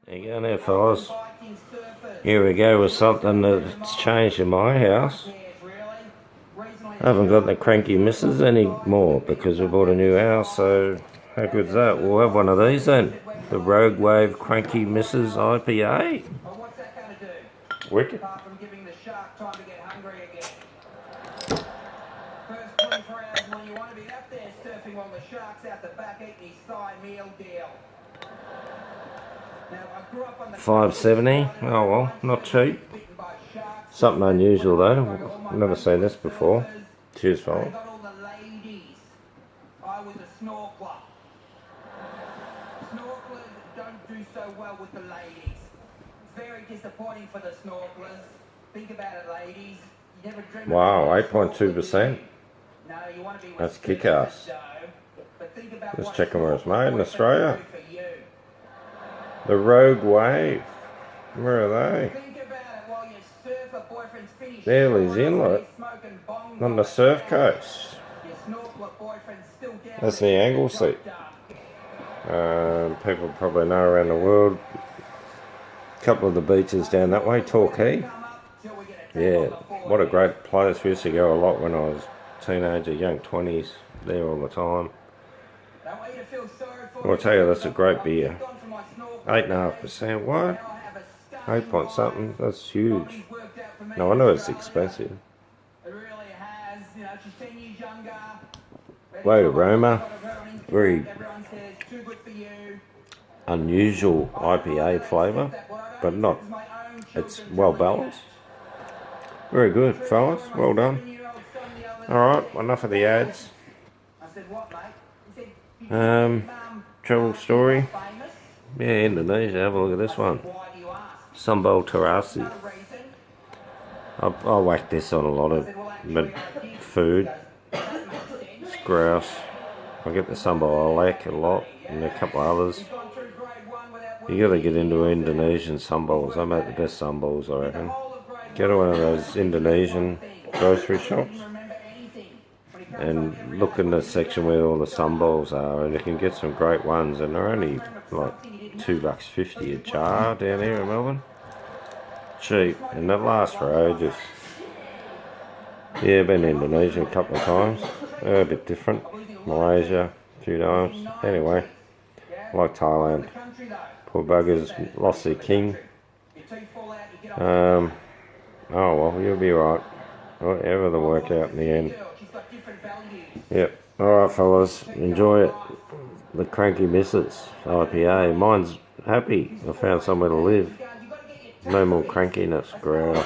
There you go now, fellas. Here we go with something that's changed in my house. I haven't got the cranky misses anymore because we bought a new house, so how good's that? We'll have one of these then. The Rogue Wave Cranky Misses IPA. Wicked. First 24 hours when you want to be up there surfing while the shark's out the back eating his thigh meal deal. Now, I grew up on the $5.70. Oh well, not cheap. Something unusual though. I've never seen this before. Cheers, fella. got all the ladies. I was a snorkeler. Snorkelers don't do so well with the ladies. Very disappointing for the snorkelers. Think about it, ladies. You never dream Wow, 8.2%. No, you want to be That's kick-ass. Let's check where it's made in Australia. The Rogue Wave. Where are they? There, Inlet. On the surf coast. That's the Anglesey. People probably know around the world. A couple of the beaches down that way, Torquay. Yeah, what a great place. We used to go a lot when I was a teenager, young 20s, there all the time. I'll tell you, that's a great beer. 8.5%, what? 8 point something, that's huge. No wonder it's expensive. Great aroma, very unusual IPA flavour, but not, it's well balanced. Very good, fellas, well done. Alright, enough of the ads. Travel story. Yeah, Indonesia, have a look at this one. Sambal terasi. I'll whack this on a lot of food. It's grouse. I get the sambal alek a lot and a couple of others. You gotta get into Indonesian sambals. They make the best sambals, I reckon. Go to one of those Indonesian grocery shops and look in the section where all the sambals are, and you can get some great ones, and they're only like $2.50 a jar down here in Melbourne. Cheap, and they last for ages. Yeah, been to Indonesia a couple of times. They're a bit different. Malaysia a few times. Anyway, I like Thailand. Poor buggers lost their king. Oh well, you'll be right. Whatever they'll work out in the end. Yep. Alright fellas, enjoy it. The Cranky Misses IPA. Mine's happy. I found somewhere to live. No more crankiness, grouse.